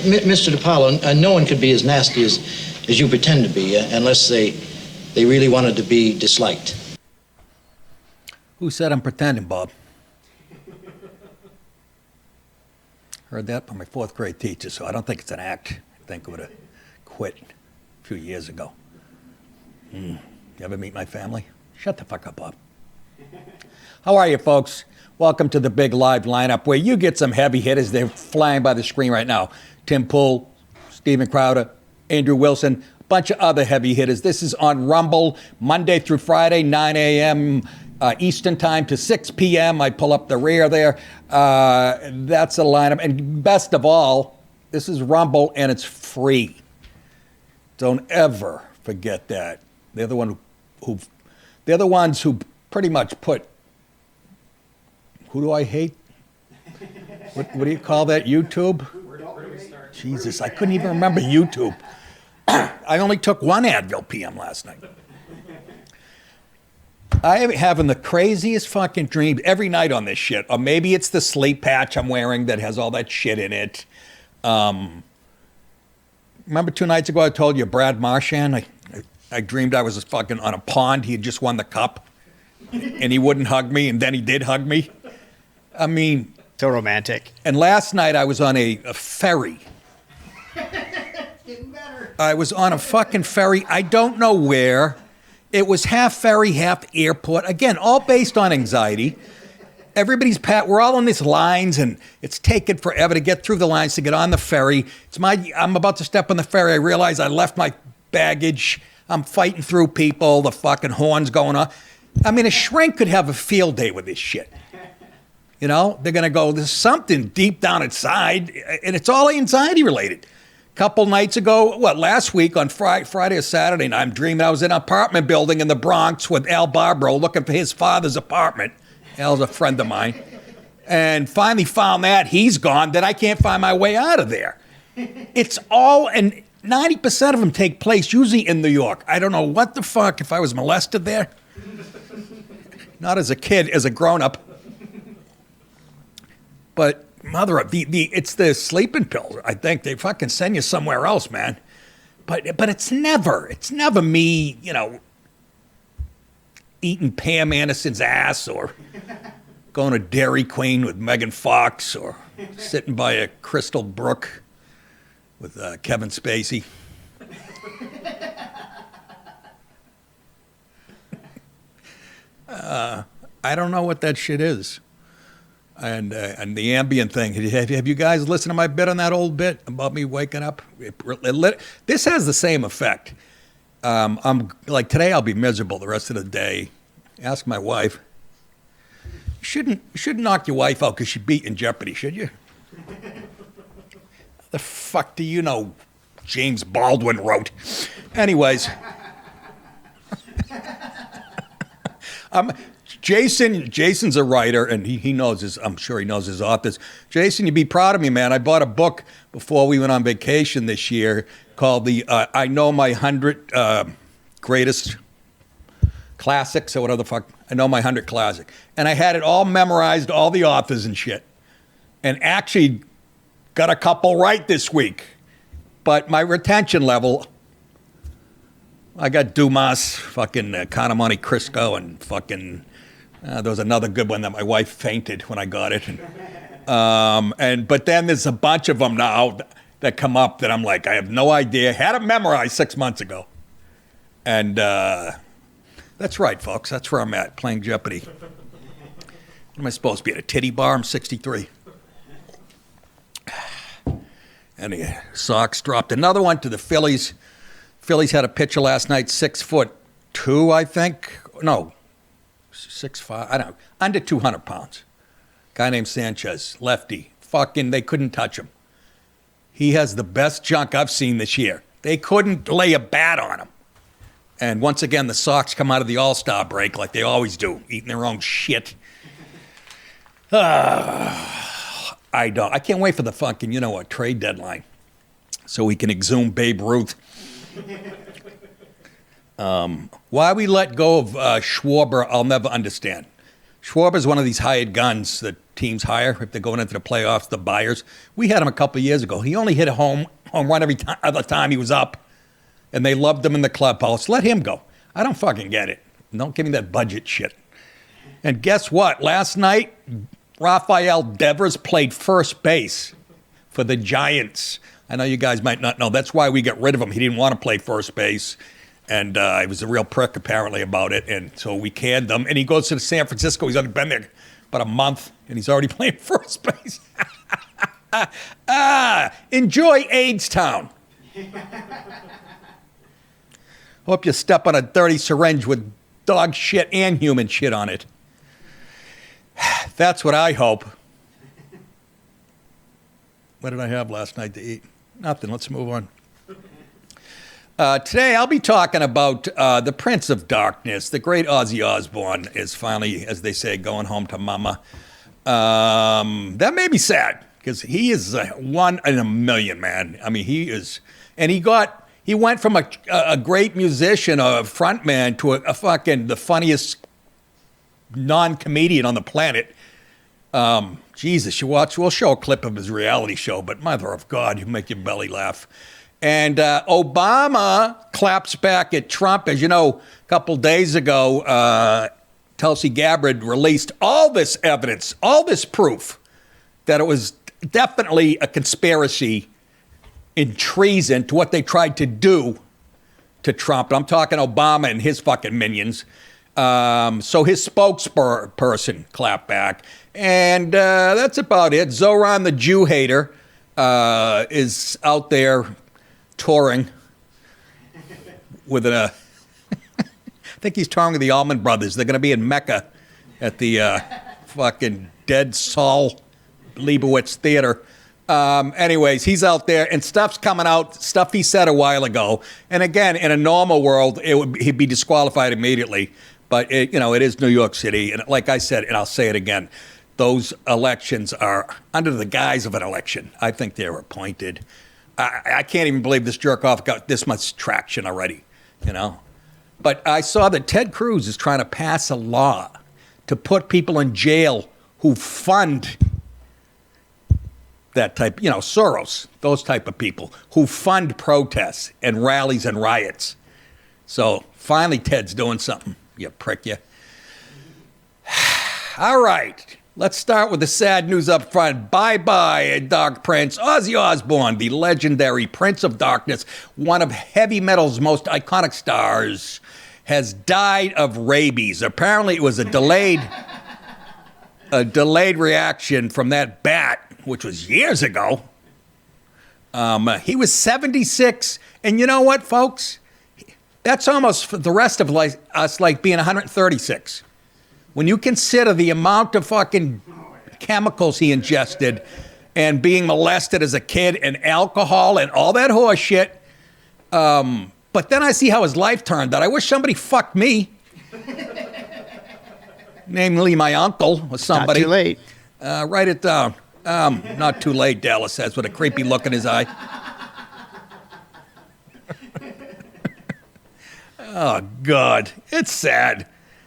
Mr. DiPaolo, no one could be as nasty as you pretend to be unless they really wanted to be disliked. Who said I'm pretending, Bob? Heard that from my fourth grade teacher, so I don't think it's an act. I think I would have quit a few years ago. You ever meet my family? Shut the fuck up, Bob. How are you, folks? Welcome to the big live lineup where you get some heavy hitters. They're flying by the screen right now. Tim Pool, Steven Crowder, Andrew Wilson, a bunch of other heavy hitters. This is on Rumble, Monday through Friday, 9 a.m. Eastern time to 6 p.m. I pull up the rear there. That's a lineup. And best of all, this is Rumble and it's free. Don't ever forget that. They're the ones who pretty much put, who do I hate? What do you call that? YouTube? Where do we start? Jesus, I couldn't even remember YouTube. I only took one Advil PM last night. I am having the craziest fucking dreams every night on this shit. Or maybe it's the sleep patch I'm wearing that has all that shit in it. Remember 2 nights ago I told you Brad Marchand? I dreamed I was fucking on a pond. He had just won the cup. And he wouldn't hug me, and then he did hug me. I mean... So romantic. And last night I was on a ferry. Getting better. I was on a fucking ferry. I don't know where. It was half ferry, half airport. Again, all based on anxiety. Everybody's we're all on these lines, and it's taken forever to get through the lines to get on the ferry. I'm about to step on the ferry. I realize I left my baggage. I'm fighting through people. The fucking horn's going on. I mean, a shrink could have a field day with this shit. You know, they're going to go, there's something deep down inside, and it's all anxiety related. Couple nights ago, last week on Friday or Saturday night, I'm dreaming I was in an apartment building in the Bronx with Al Barbaro looking for his father's apartment. Al's a friend of mine. And finally found that. He's gone. Then I can't find my way out of there. It's all, and 90% of them take place usually in New York. I don't know what the fuck if I was molested there. Not as a kid, as a grown-up. But mother of it's the sleeping pills. I think they fucking send you somewhere else, man. But it's never me, you know, eating Pam Anderson's ass or going to Dairy Queen with Megan Fox or sitting by a Crystal Brook with Kevin Spacey. I don't know what that shit is. And the ambient thing. Have you guys listened to my bit on that old bit about me waking up? This has the same effect. I'm like today I'll be miserable the rest of the day. Ask my wife. You shouldn't knock your wife out because she beat in Jeopardy, should you? The fuck do you know? James Baldwin wrote. Anyways. Jason's a writer, and he knows I'm sure he knows his authors. Jason, you'd be proud of me, man. I bought a book before we went on vacation this year called I Know My 100 Greatest Classics, or whatever the fuck. I Know My 100 Classic. And I had it all memorized, all the authors and shit. And actually got a couple right this week. But my retention level... I got Dumas, fucking Count of Monte Cristo, and fucking there was another good one that my wife fainted when I got it. But then there's a bunch of them now that come up that I'm like, I have no idea. Had it memorized 6 months ago. And that's right, folks. That's where I'm at, playing Jeopardy. What am I supposed to be at a titty bar? I'm 63. And the Sox dropped another one to the Phillies. Phillies had a pitcher last night, 6'2", I think. No, 6'5", I don't know, under 200 pounds. Guy named Sanchez, lefty. Fucking, they couldn't touch him. He has the best junk I've seen this year. They couldn't lay a bat on him. And once again, the Sox come out of the All-Star break like they always do, eating their own shit. I can't wait for the fucking, trade deadline so we can exhume Babe Ruth. Why we let go of Schwarber, I'll never understand. Schwarber's one of these hired guns that teams hire if they're going into the playoffs, the buyers. We had him a couple of years ago. He only hit a home run every other time he was up, and they loved him in the clubhouse. Let him go. I don't fucking get it. Don't give me that budget shit. And guess what? Last night, Rafael Devers played first base for the Giants. I know you guys might not know. That's why we got rid of him. He didn't want to play first base. And he was a real prick, apparently, about it. And so we canned him. And he goes to San Francisco. He's only been there about a month, and he's already playing first base. Enjoy AIDS Town. Hope you step on a dirty syringe with dog shit and human shit on it. That's what I hope. What did I have last night to eat? Nothing. Let's move on. Today I'll be talking about the Prince of Darkness. The great Ozzy Osbourne is finally, as they say, going home to mama. That made me sad because he is one in a million, man. I mean, he is, and he went from a great musician, a frontman, to a fucking the funniest non-comedian on the planet. Jesus, we'll show a clip of his reality show, but mother of God, you make your belly laugh. And Obama claps back at Trump. As you know, a couple days ago, Tulsi Gabbard released all this evidence, all this proof that it was definitely a conspiracy in treason to what they tried to do to Trump. I'm talking Obama and his fucking minions. So his spokesperson clapped back. And that's about it. Zohran, the Jew hater, is out there touring with I think he's touring with the Allman Brothers. They're going to be in Mecca at the fucking Dead Saul Leibowitz Theater. Anyways, he's out there and stuff's coming out, stuff he said a while ago. And again, in a normal world, he'd be disqualified immediately. But, it is New York City. And like I said, and I'll say it again, those elections are under the guise of an election. I think they're appointed. I can't even believe this jerk-off got this much traction already, But I saw that Ted Cruz is trying to pass a law to put people in jail who fund that type, Soros, those type of people who fund protests and rallies and riots. So finally Ted's doing something, you prick, you. All right. Let's start with the sad news up front. Bye-bye, Dark Prince. Ozzy Osbourne, the legendary Prince of Darkness, one of heavy metal's most iconic stars, has died of rabies. Apparently, it was a delayed reaction from that bat, which was years ago. He was 76, and you know what, folks? That's almost for the rest of us like being 136. When you consider the amount of fucking chemicals he ingested and being molested as a kid and alcohol and all that horse shit. But then I see how his life turned out. I wish somebody fucked me. Namely my uncle or somebody. Not too late. Write it down. Not too late, Dallas says with a creepy look in his eye. Oh, God. It's sad.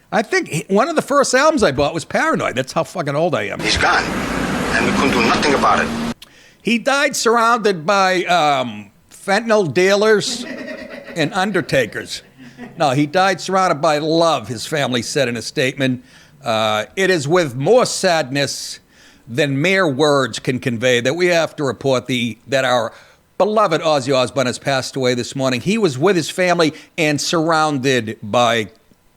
I think one of the first albums I bought was Paranoid. That's how fucking old I am. He's gone, and we couldn't do nothing about it. He died surrounded by fentanyl dealers and undertakers. No, he died surrounded by love, his family said in a statement. It is with more sadness than mere words can convey that we have to report that our beloved Ozzy Osbourne has passed away this morning. He was with his family and surrounded by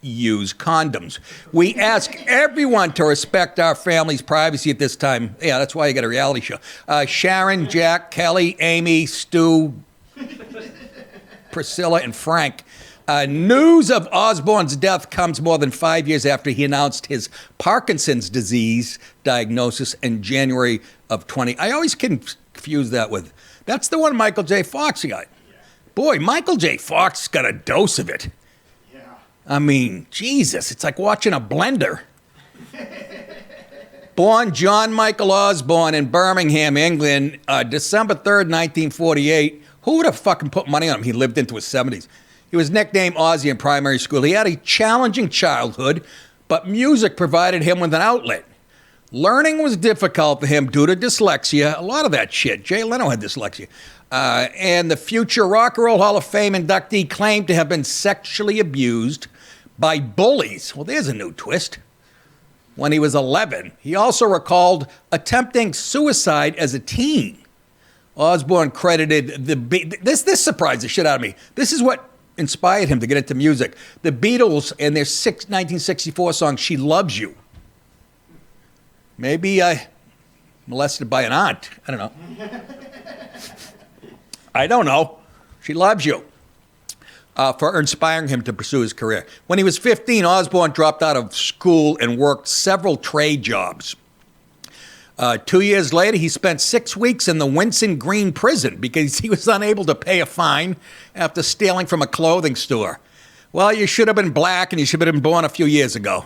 used condoms. We ask everyone to respect our family's privacy at this time. Yeah, that's why you got a reality show. Sharon, Jack, Kelly, Amy, Stu, Priscilla, and Frank. News of Osbourne's death comes more than 5 years after he announced his Parkinson's disease diagnosis in January of 20. I always confuse that with, that's the one Michael J. Fox got. Boy, Michael J. Fox got a dose of it. I mean, Jesus, it's like watching a blender. Born John Michael Osbourne in Birmingham, England, December 3rd, 1948. Who would have fucking put money on him? He lived into his 70s. He was nicknamed Ozzy in primary school. He had a challenging childhood, but music provided him with an outlet. Learning was difficult for him due to dyslexia. A lot of that shit. Jay Leno had dyslexia. And the future Rock and Roll Hall of Fame inductee claimed to have been sexually abused by bullies. Well, there's a new twist. When he was 11. He also recalled attempting suicide as a teen. Osbourne credited this surprised the shit out of me. This is what inspired him to get into music. The Beatles and their 1964 song, She Loves You. Maybe molested by an aunt. I don't know. I don't know. She loves you. For inspiring him to pursue his career. When he was 15, Osbourne dropped out of school and worked several trade jobs. 2 years later, he spent 6 weeks in the Winson Green prison because he was unable to pay a fine after stealing from a clothing store. Well, you should have been black and you should have been born a few years ago.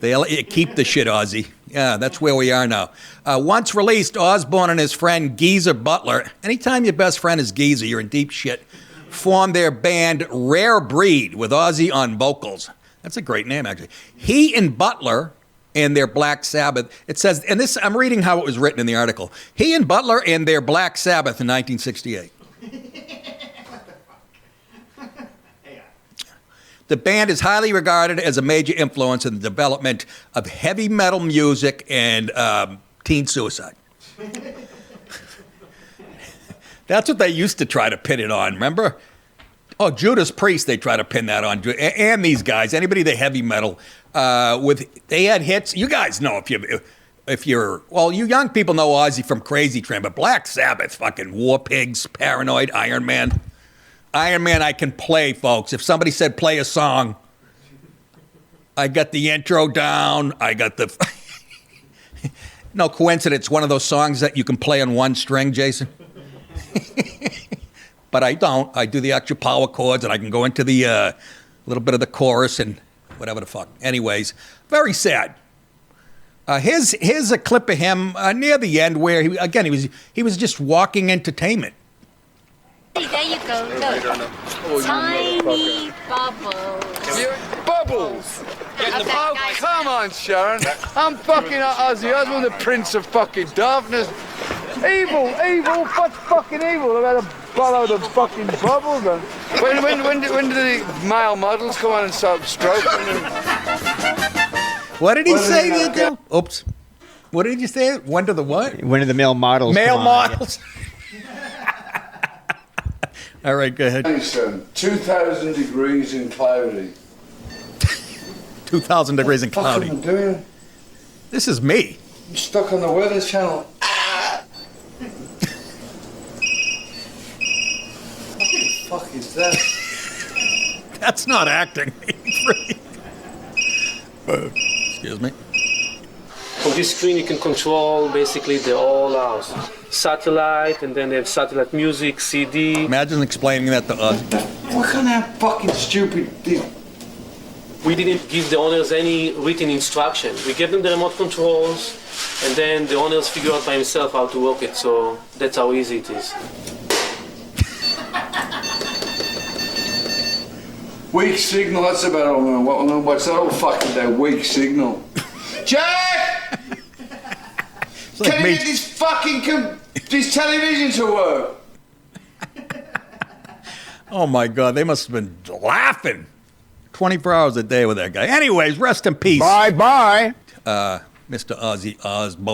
They let you keep the shit, Ozzy. Yeah, that's where we are now. Once released, Osbourne and his friend Geezer Butler, anytime your best friend is Geezer, you're in deep shit, formed their band Rare Breed with Ozzy on vocals. That's a great name, actually. He and Butler and their Black Sabbath, it says, and this, I'm reading how it was written in the article. He and Butler and their Black Sabbath in 1968. The band is highly regarded as a major influence in the development of heavy metal music and teen suicide. That's what they used to try to pin it on, remember? Oh, Judas Priest, they try to pin that on. And these guys, anybody that heavy metal, they had hits. You guys know if you're, well, you young people know Ozzy from Crazy Train, but Black Sabbath, fucking War Pigs, Paranoid, Iron Man. Iron Man I can play, folks. If somebody said play a song, I got the intro down. I got the... No coincidence, one of those songs that you can play on one string, Jason. But I don't. I do the extra power chords, and I can go into the little bit of the chorus and whatever the fuck. Anyways, very sad. Here's a clip of him near the end where, he was just walking entertainment. There you go, look. Tiny bubbles. Bubbles! Oh, come on, Sharon. I'm fucking Ozzy Osbourne, the Prince of fucking Darkness. Evil, what's fucking evil? I've had to borrow the fucking bubbles. When do the male models come on and start stroking them? What did he say there, Joe? Oops. What did you say? When do the what? When do the male models Male come on? models. All right, go ahead. 2,000 degrees and cloudy. 2,000 degrees and cloudy. What the fuck am I doing? This is me. I'm stuck on the Weather Channel. What the fuck is that? That's not acting. Excuse me. On this screen you can control basically the whole house. Satellite, and then they have satellite music, CD. Imagine explaining that to us. What kind of fucking stupid... We didn't give the owners any written instruction. We gave them the remote controls, and then the owners figure out by himself how to work it, so that's how easy it is. Weak signal, that's about all I know. What's that all fucking day? Weak signal. Jack! Like Can you get this fucking this television to work? Oh my God, they must have been laughing 24 hours a day with that guy. Anyways, rest in peace. Bye-bye. Mr. Ozzy Osbourne.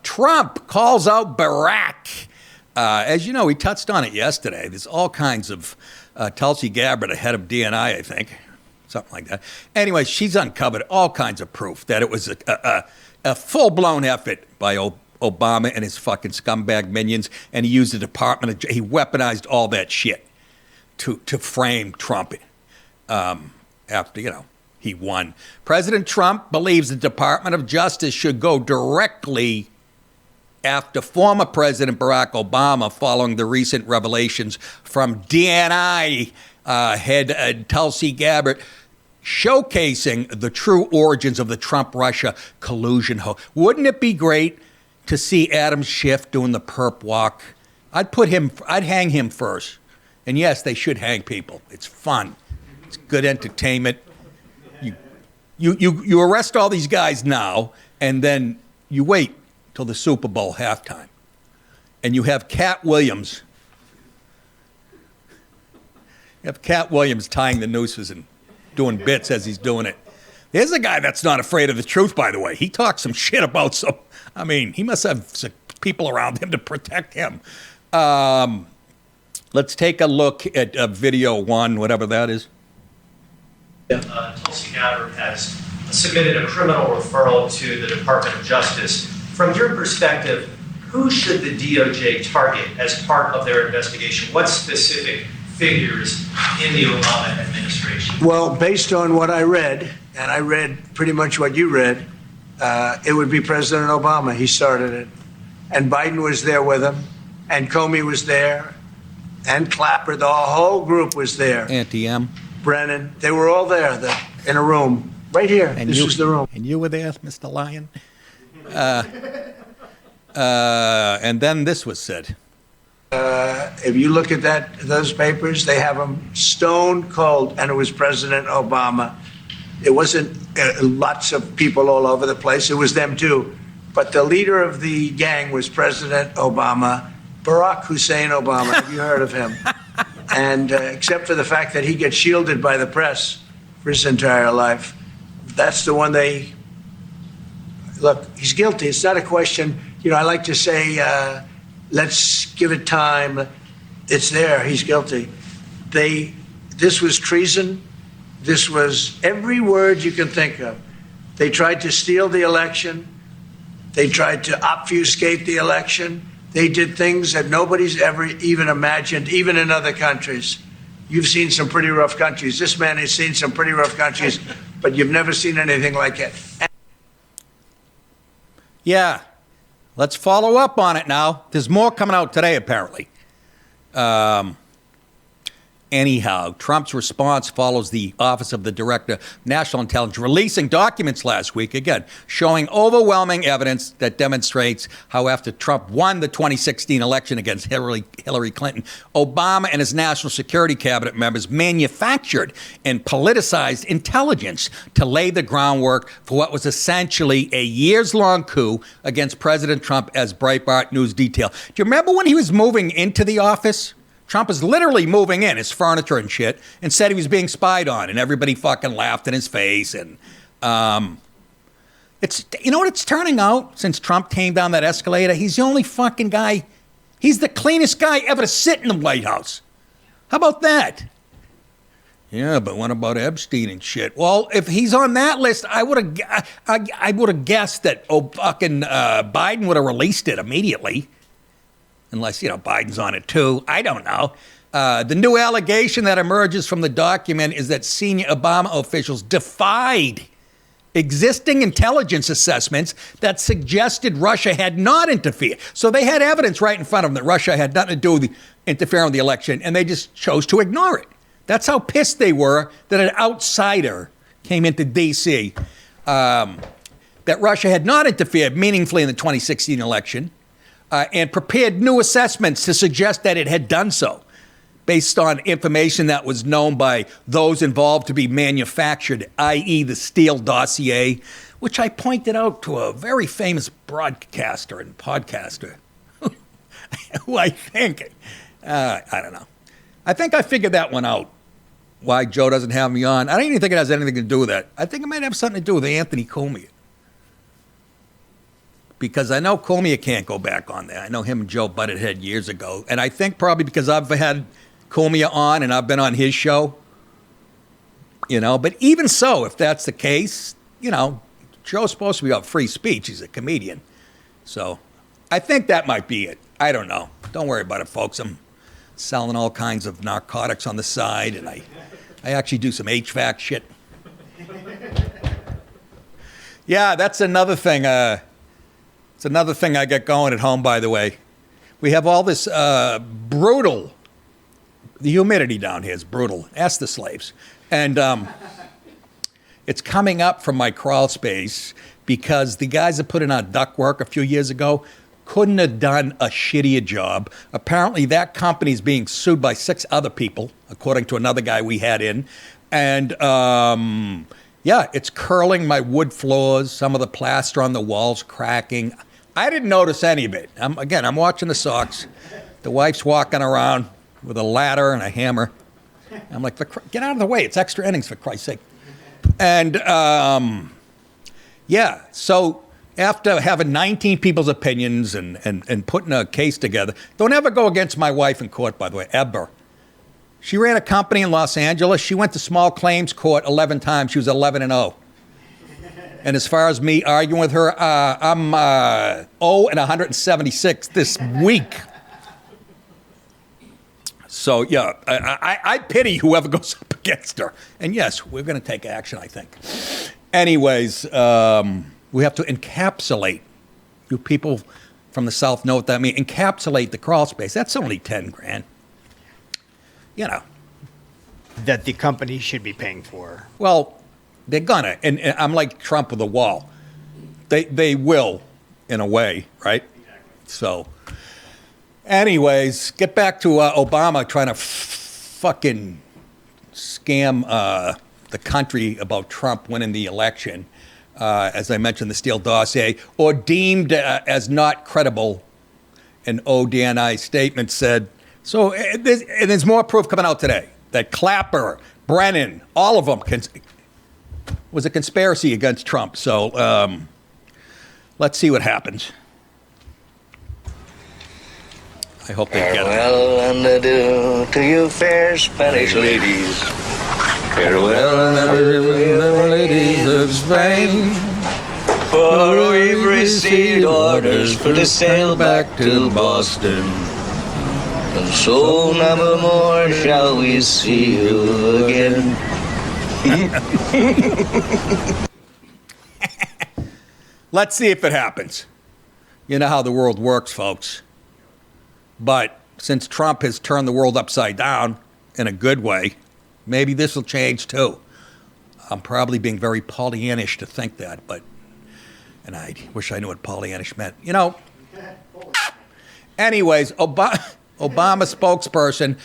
Trump calls out Barack. As you know, he touched on it yesterday. There's all kinds of Tulsi Gabbard, the head of DNI, I think. Something like that. Anyway, she's uncovered all kinds of proof that it was a full-blown effort by Obama and his fucking scumbag minions, and he used the Department of... He weaponized all that shit to frame Trump after, he won. President Trump believes the Department of Justice should go directly after former President Barack Obama following the recent revelations from DNI head Tulsi Gabbard, showcasing the true origins of the Trump-Russia collusion. Wouldn't it be great to see Adam Schiff doing the perp walk? I'd hang him first. And yes, they should hang people. It's fun. It's good entertainment. You arrest all these guys now, and then you wait till the Super Bowl halftime, and you have Cat Williams. You have Cat Williams tying the nooses and doing bits as he's doing it. There's a guy that's not afraid of the truth, by the way. He talks some shit about some. I mean, he must have some people around him to protect him. Let's take a look at video one, whatever that is. Tulsi Gabbard has submitted a criminal referral to the Department of Justice. From your perspective, who should the DOJ target as part of their investigation? What specific figures in the Obama administration? Well, based on what I read, and I read pretty much what you read, it would be President Obama. He started it. And Biden was there with him, and Comey was there, and Clapper. The whole group was there. Auntie M. Brennan. They were all there in a room. Right here. And this is the room. And you were there, Mr. Lyon. And then this was said. If you look at those papers, they have them stone cold, and it was President Obama. It wasn't lots of people all over the place. It was them too. But the leader of the gang was President Obama, Barack Hussein Obama. Have you heard of him? And except for the fact that he gets shielded by the press for his entire life, that's the one they look. He's guilty. It's not a question. You know, I like to say, let's give it time. It's there. He's guilty. This was treason. This was every word you can think of. They tried to steal the election. They tried to obfuscate the election. They did things that nobody's ever even imagined, even in other countries. You've seen some pretty rough countries. This man has seen some pretty rough countries, but you've never seen anything like it. Yeah. Let's follow up on it now. There's more coming out today, apparently. Anyhow, Trump's response follows the Office of the Director of National Intelligence releasing documents last week, again, showing overwhelming evidence that demonstrates how after Trump won the 2016 election against Hillary Clinton, Obama and his national security cabinet members manufactured and politicized intelligence to lay the groundwork for what was essentially a years-long coup against President Trump, as Breitbart News detailed. Do you remember when he was moving into the office? Trump was literally moving in his furniture and shit and said he was being spied on, and everybody fucking laughed in his face. And it's, you know what it's turning out since Trump came down that escalator? He's the only fucking guy. He's the cleanest guy ever to sit in the White House. How about that? Yeah, but what about Epstein and shit? Well, if he's on that list, I would have guessed that fucking Biden would have released it immediately. Unless, you know, Biden's on it too. I don't know. The new allegation that emerges from the document is that senior Obama officials defied existing intelligence assessments that suggested Russia had not interfered. So they had evidence right in front of them that Russia had nothing to do with interfering with the election, and they just chose to ignore it. That's how pissed they were that an outsider came into D.C., that Russia had not interfered meaningfully in the 2016 election, and prepared new assessments to suggest that it had done so, based on information that was known by those involved to be manufactured, i.e. the Steele dossier, which I pointed out to a very famous broadcaster and podcaster, who I think, I don't know. I think I figured that one out, why Joe doesn't have me on. I don't even think it has anything to do with that. I think it might have something to do with Anthony Comey. Because I know Comey can't go back on there. I know him and Joe butted head years ago. And I think probably because I've had Comey on and I've been on his show. You know, but even so, if that's the case, you know, Joe's supposed to be about free speech. He's a comedian. So I think that might be it. I don't know. Don't worry about it, folks. I'm selling all kinds of narcotics on the side, and I actually do some HVAC shit. Yeah, that's another thing. It's another thing I got going at home, by the way. We have all this brutal, the humidity down here is brutal. Ask the slaves. And it's coming up from my crawl space because the guys that put in our ductwork a few years ago couldn't have done a shittier job. Apparently that company's being sued by 6 other people, according to another guy we had in. And yeah, it's curling my wood floors. Some of the plaster on the walls cracking. I didn't notice any of it. I'm watching the Sox. The wife's walking around with a ladder and a hammer. I'm like, get out of the way. It's extra innings, for Christ's sake. And yeah, so after having 19 people's opinions and putting a case together, don't ever go against my wife in court, by the way, ever. She ran a company in Los Angeles. She went to small claims court 11 times. She was 11-0. And as far as me arguing with her, I'm 0-176 this week. So, yeah, I pity whoever goes up against her. And yes, we're going to take action, I think. Anyways, we have to encapsulate. You people from the South know what that means. Encapsulate the crawl space. That's only 10 grand. You know. That the company should be paying for. Well, they're gonna. And I'm like Trump with a wall. They will, in a way, right? So, anyways, get back to Obama trying to fucking scam the country about Trump winning the election. As I mentioned, the Steele dossier, or deemed as not credible. An ODNI statement said, so there's more proof coming out today that Clapper, Brennan, all of them was a conspiracy against Trump. So let's see what happens. I hope they get it. Farewell and adieu to you fair Spanish ladies. Farewell and adieu to the ladies of Spain. For we've received orders for to sail back to Boston. And so never more shall we see you again. Let's see if it happens. You know how the world works, folks. But since Trump has turned the world upside down in a good way, maybe this will change too. I'm probably being very Pollyannish to think that, and I wish I knew what Pollyannish meant. You know, anyways, Obama spokesperson,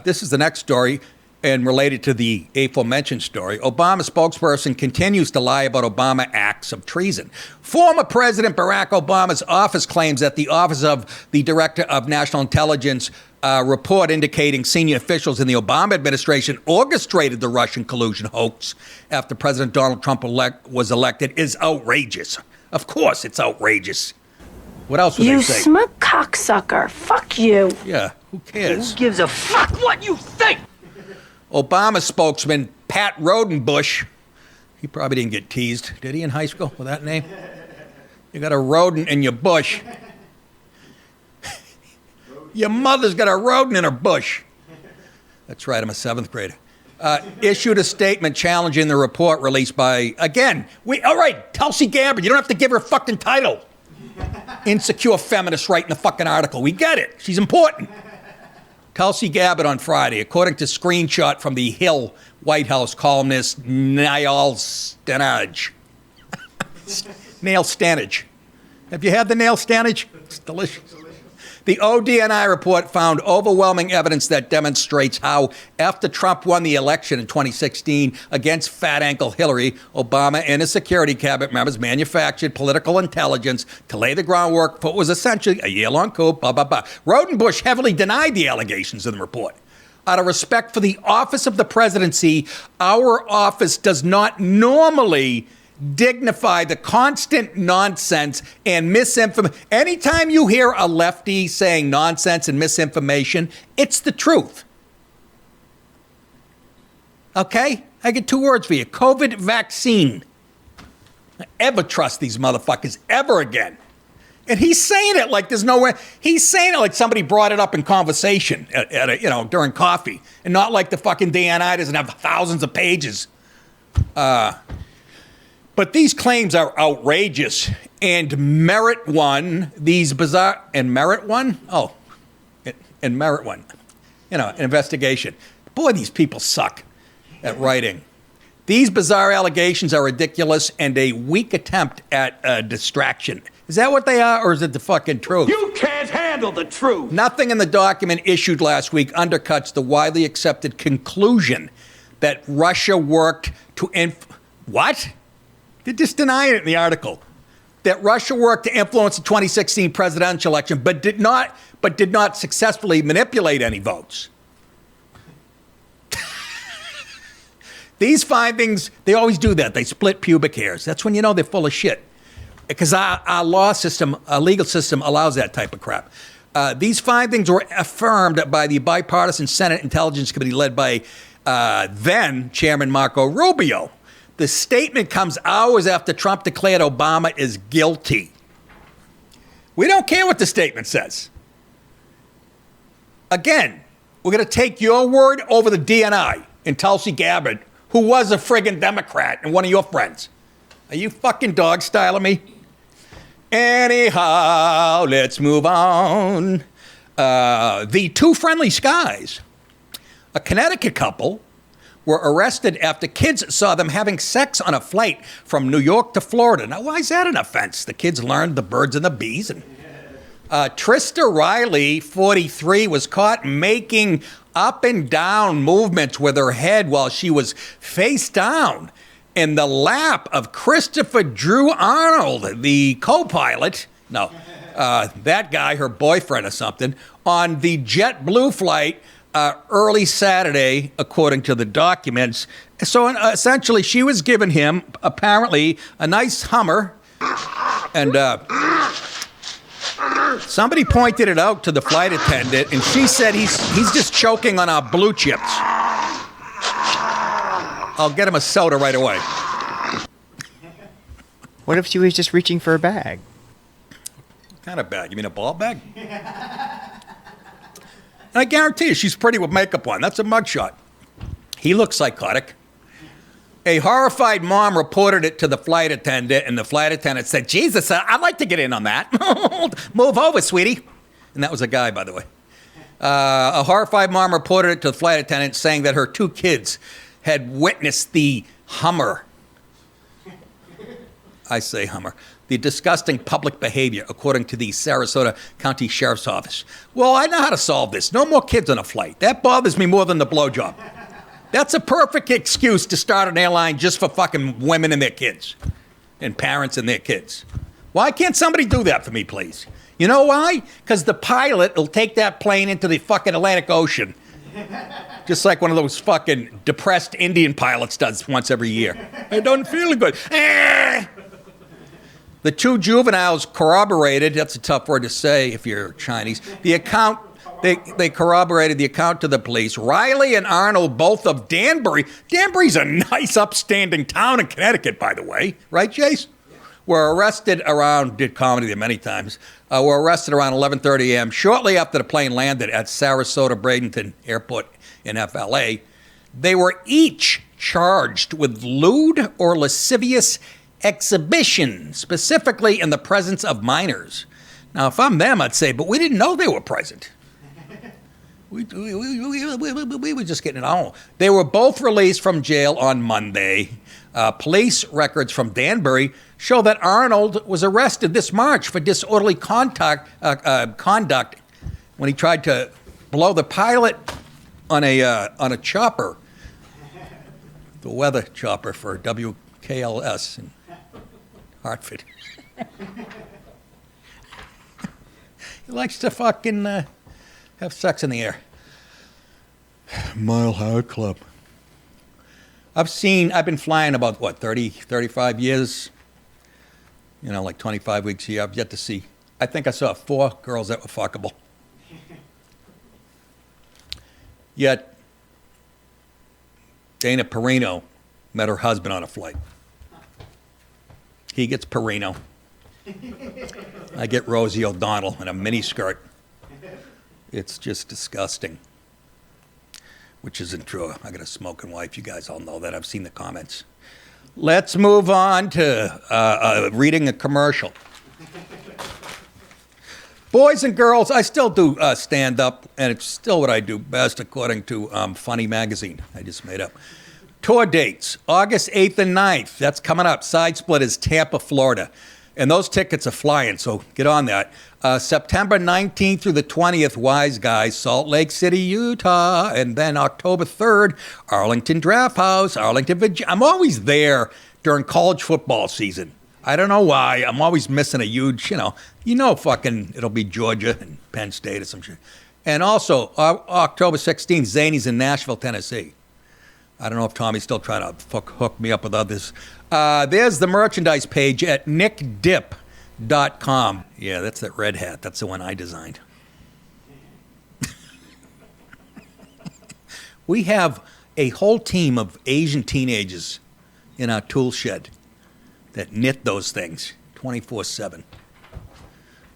this is the next story, and related to the aforementioned story. Obama spokesperson continues to lie about Obama acts of treason. Former President Barack Obama's office claims that the Office of the Director of National Intelligence report indicating senior officials in the Obama administration orchestrated the Russian collusion hoax after President Donald Trump was elected is outrageous. Of course it's outrageous. What else would they say? You smug cocksucker. Fuck you. Yeah, who cares? Who gives a fuck what you think? Obama spokesman Pat Rodenbush, he probably didn't get teased, did he, in high school with that name? You got a rodent in your bush. Your mother's got a rodent in her bush. That's right, I'm a 7th grader. Issued a statement challenging the report released by, again, all right, Tulsi Gabbard, you don't have to give her a fucking title. Insecure feminist writing the fucking article. We get it. She's important. Tulsi Gabbard on Friday, according to screenshot from the Hill White House columnist Niall Stanage. Nail Stanage. Have you had the nail Stanage? It's delicious. The ODNI report found overwhelming evidence that demonstrates how, after Trump won the election in 2016 against fat ankle Hillary, Obama and his security cabinet members manufactured political intelligence to lay the groundwork for what was essentially a year-long coup, blah, blah, blah. Rodenbush heavily denied the allegations in the report. Out of respect for the office of the presidency, our office does not normally dignify the constant nonsense and misinformation. Anytime you hear a lefty saying nonsense and misinformation, it's the truth. Okay? I get 2 words for you. COVID vaccine. I ever trust these motherfuckers ever again. And he's saying it like there's no way. He's saying it like somebody brought it up in conversation during coffee, and not like the fucking DNI doesn't have thousands of pages. But these claims are outrageous and merit one, these bizarre, and merit one? Oh, and merit one. An investigation. Boy, these people suck at writing. These bizarre allegations are ridiculous and a weak attempt at distraction. Is that what they are, or is it the fucking truth? You can't handle the truth. Nothing in the document issued last week undercuts the widely accepted conclusion that Russia worked to what? They're just denying it in the article. That Russia worked to influence the 2016 presidential election, but did not successfully manipulate any votes. These findings, they always do that. They split pubic hairs. That's when you know they're full of shit. Because our law system, our legal system allows that type of crap. These findings were affirmed by the bipartisan Senate Intelligence Committee led by then Chairman Marco Rubio. The statement comes hours after Trump declared Obama is guilty. We don't care what the statement says. Again, we're going to take your word over the DNI and Tulsi Gabbard, who was a friggin' Democrat and one of your friends. Are you fucking dog styling me? Anyhow, let's move on. The two friendly skies. A Connecticut couple were arrested after kids saw them having sex on a flight from New York to Florida. Now, why is that an offense? The kids learned the birds and the bees. And Trista Riley, 43, was caught making up and down movements with her head while she was face down in the lap of Christopher Drew Arnold, the co-pilot. No, that guy, her boyfriend or something, on the JetBlue flight early Saturday, according to the documents. So essentially, she was giving him, apparently, a nice Hummer. And somebody pointed it out to the flight attendant, and she said he's just choking on our blue chips. I'll get him a soda right away. What if she was just reaching for a bag? What kind of bag? You mean a ball bag? And I guarantee you, she's pretty with makeup on. That's a mugshot. He looks psychotic. A horrified mom reported it to the flight attendant, and the flight attendant said, Jesus, I'd like to get in on that. Move over, sweetie. And that was a guy, by the way. A horrified mom reported it to the flight attendant, saying that her two kids had witnessed the Hummer. I say Hummer. The disgusting public behavior, according to the Sarasota County Sheriff's Office. Well, I know how to solve this. No more kids on a flight. That bothers me more than the blowjob. That's a perfect excuse to start an airline just for fucking women and their kids. And parents and their kids. Why can't somebody do that for me, please? You know why? Because the pilot will take that plane into the fucking Atlantic Ocean. Just like one of those fucking depressed Indian pilots does once every year. I don't feel good. The two juveniles corroborated, that's a tough word to say if you're Chinese, the account, they corroborated the account to the police. Riley and Arnold, both of Danbury. Danbury's a nice upstanding town in Connecticut, by the way. Right, Jace? Were arrested around, did comedy there many times, were arrested around 11:30 a.m. shortly after the plane landed at Sarasota Bradenton Airport in FLA. They were each charged with lewd or lascivious exhibition, specifically in the presence of minors. Now, if I'm them, I'd say, but we didn't know they were present. We were just getting it on. They were both released from jail on Monday. Police records from Danbury show that Arnold was arrested this March for disorderly conduct when he tried to blow the pilot on a chopper, the weather chopper for WKLS in Hartford. He likes to fucking have sex in the air. Mile High Club. I've been flying about, 35 years? You know, like 25 weeks a year. I've yet to see. I think I saw 4 girls that were fuckable. Yet, Dana Perino met her husband on a flight. He gets Perino. I get Rosie O'Donnell in a mini skirt. It's just disgusting. Which isn't true. I got a smoking wife. You guys all know that. I've seen the comments. Let's move on to reading a commercial. Boys and girls, I still do stand up, and it's still what I do best according to Funny Magazine. I just made up. Tour dates, August 8th and 9th. That's coming up. Side split is Tampa, Florida. And those tickets are flying, so get on that. September 19th through the 20th, Wise Guys, Salt Lake City, Utah. And then October 3rd, Arlington Draft House, Arlington, Virginia. I'm always there during college football season. I don't know why. I'm always missing a huge, fucking, it'll be Georgia and Penn State or some shit. And also, October 16th, Zany's in Nashville, Tennessee. I don't know if Tommy's still trying to hook me up with others. There's the merchandise page at nickdip.com. Yeah, that's that red hat. That's the one I designed. We have a whole team of Asian teenagers in our tool shed that knit those things 24/7.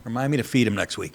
Remind me to feed them next week.